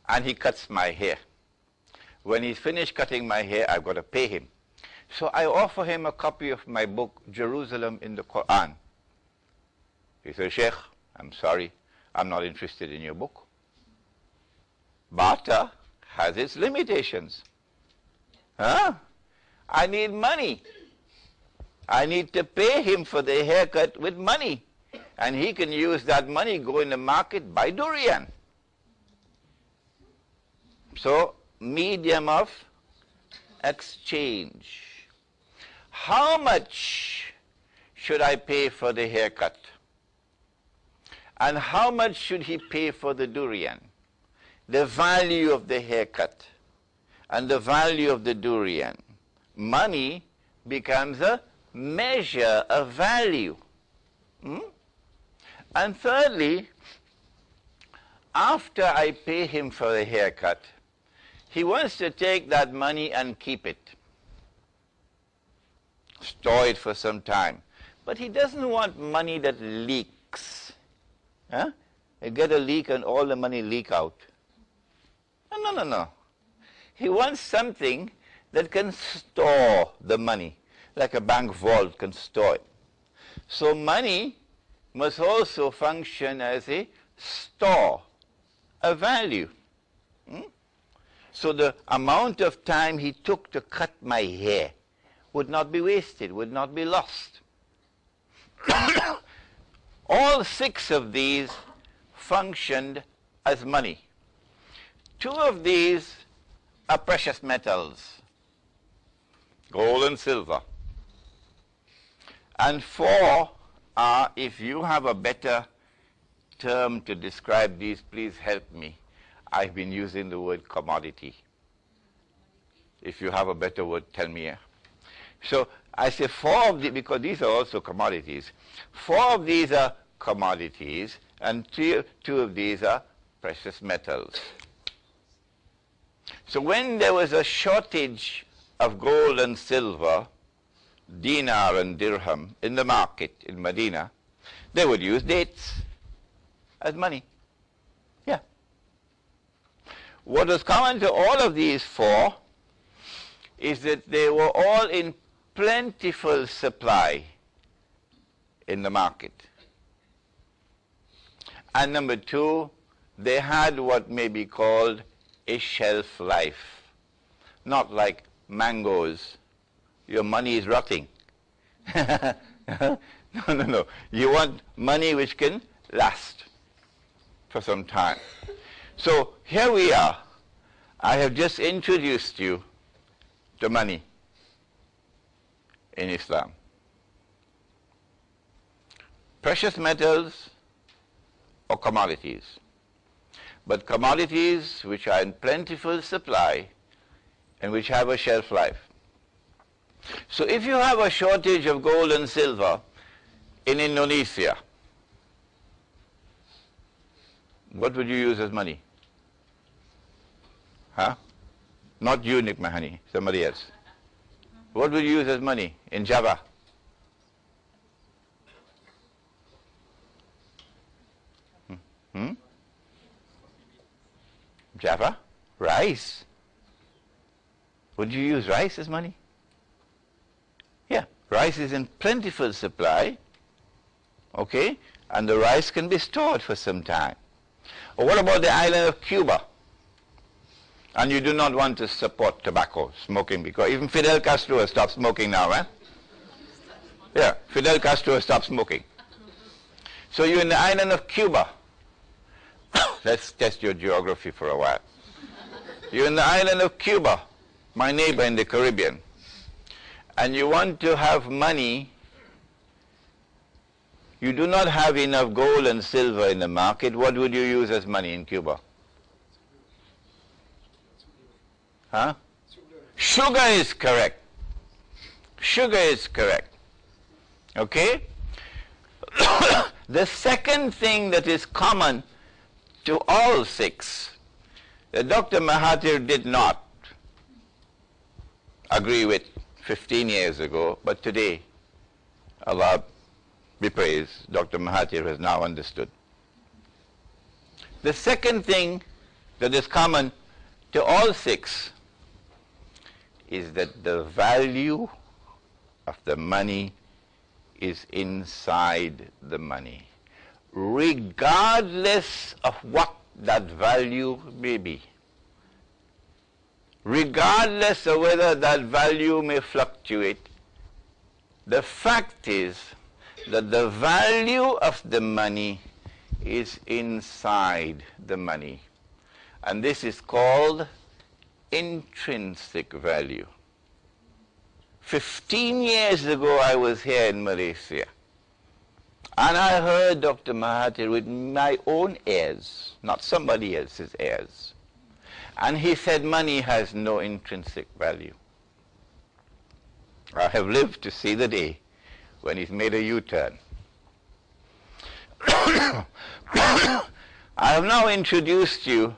and he cuts my hair. When he's finished cutting my hair, I've got to pay him. So I offer him a copy of my book, Jerusalem in the Quran. He says, Sheikh, I'm sorry, I'm not interested in your book. Barter has its limitations. Huh? I need money. I need to pay him for the haircut with money. And he can use that money, go in the market, buy durian. So, medium of exchange. How much should I pay for the haircut? And how much should he pay for the durian? The value of the haircut and the value of the durian. Money becomes a measure of value. And thirdly, after I pay him for the haircut, he wants to take that money and keep it. Store it for some time. But he doesn't want money that leaks. Huh? You get a leak and all the money leak out. No. He wants something that can store the money, like a bank vault can store it. So money must also function as a store, a value. So the amount of time he took to cut my hair would not be wasted, would not be lost. All 6 of these functioned as money. 2 of these are precious metals, gold and silver. And 4 are, if you have a better term to describe these, please help me. I've been using the word commodity. If you have a better word, tell me. So I say 4 of these, because these are also commodities. 4 of these are commodities, and 2 of these are precious metals. So when there was a shortage of gold and silver, dinar and dirham in the market in Medina, they would use dates as money. Yeah. What was common to all of these 4 is that they were all in plentiful supply in the market. And number 2, they had what may be called a shelf life. Not like mangoes. Your money is rotting. No. You want money which can last for some time. So here we are. I have just introduced you to money in Islam. Precious metals or commodities. But commodities which are in plentiful supply and which have a shelf life. So if you have a shortage of gold and silver in Indonesia, what would you use as money? Huh? Not you, Nick Mahani, somebody else. What would you use as money in Java? Java? Rice. Would you use rice as money? Yeah, rice is in plentiful supply, okay, and the rice can be stored for some time. Or what about the island of Cuba? And you do not want to support tobacco, smoking, because even Fidel Castro has stopped smoking now, eh? Yeah, Fidel Castro has stopped smoking. So you're in the island of Cuba. Let's test your geography for a while. You're in the island of Cuba, my neighbor in the Caribbean, and you want to have money. You do not have enough gold and silver in the market. What would you use as money in Cuba? Huh? Sugar is correct. Sugar is correct. Okay? The second thing that is common to all 6, that Dr. Mahathir did not agree with 15 years ago, but today, Allah be praised, Dr. Mahathir has now understood. The second thing that is common to all six is that the value of the money is inside the money, regardless of what that value may be, regardless of whether that value may fluctuate. The fact is that the value of the money is inside the money, and this is called intrinsic value. 15 years ago I was here in Malaysia, and I heard Dr. Mahathir with my own ears, not somebody else's ears, and he said money has no intrinsic value. I have lived to see the day when he's made a U-turn. I have now introduced you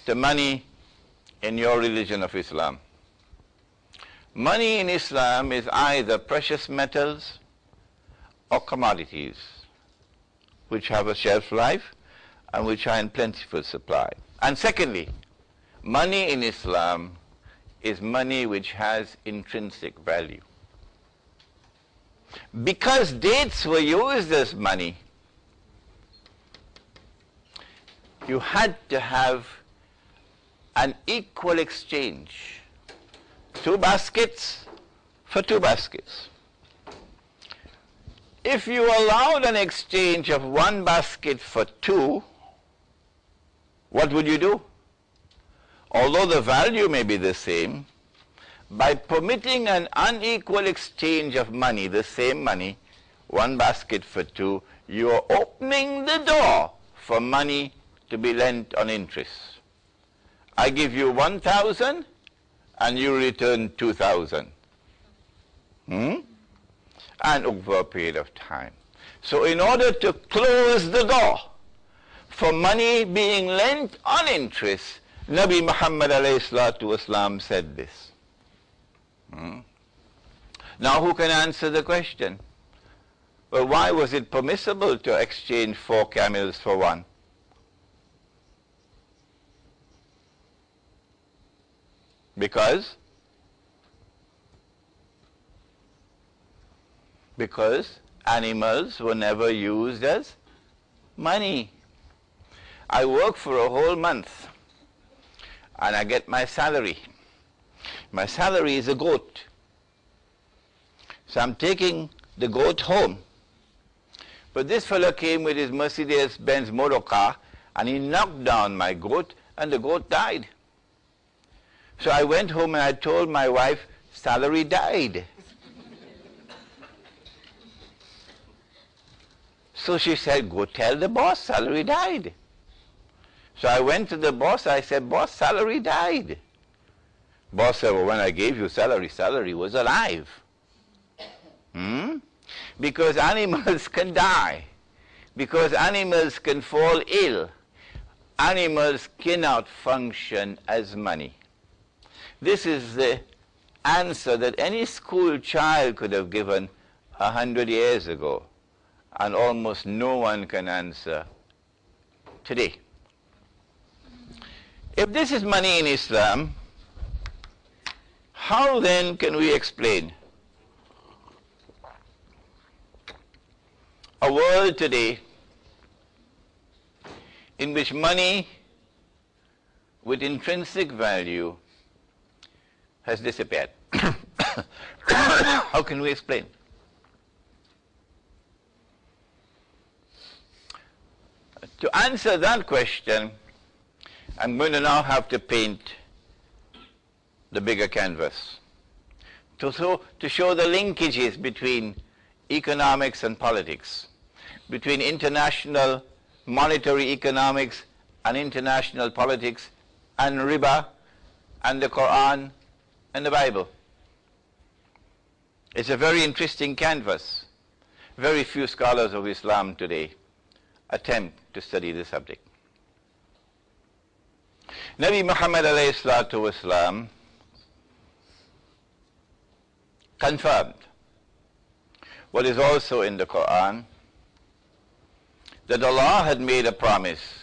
to money in your religion of Islam. Money in Islam is either precious metals or commodities, which have a shelf life and which are in plentiful supply. And secondly, money in Islam is money which has intrinsic value. Because dates were used as money, you had to have an equal exchange. 2 baskets for 2 baskets. If you allowed an exchange of 1 basket for 2, what would you do? Although the value may be the same, by permitting an unequal exchange of money, the same money, 1 basket for 2, you are opening the door for money to be lent on interest. I give you 1,000 and you return 2,000. And over a period of time. So in order to close the door for money being lent on interest, Nabi Muhammad ﷺ said this. Now who can answer the question? Well, why was it permissible to exchange 4 camels for 1? Because animals were never used as money. I work for a whole month and I get my salary. My salary is a goat. So I'm taking the goat home. But this fellow came with his Mercedes-Benz motor car and he knocked down my goat and the goat died. So I went home and I told my wife, salary died. So she said, go tell the boss, salary died. So I went to the boss, I said, boss, salary died. Boss said, well, when I gave you salary, salary was alive. Because animals can die. Because animals can fall ill. Animals cannot function as money. This is the answer that any school child could have given 100 years ago, and almost no one can answer today. If this is money in Islam, how then can we explain a world today in which money with intrinsic value has disappeared? How can we explain? To answer that question, I'm going to now have to paint the bigger canvas to show the linkages between economics and politics, between international monetary economics and international politics, and riba and the Quran and the Bible. It's a very interesting canvas. Very few scholars of Islam today attempt to study the subject. Nabi Muhammad ﷺ confirmed what is also in the Quran, that Allah had made a promise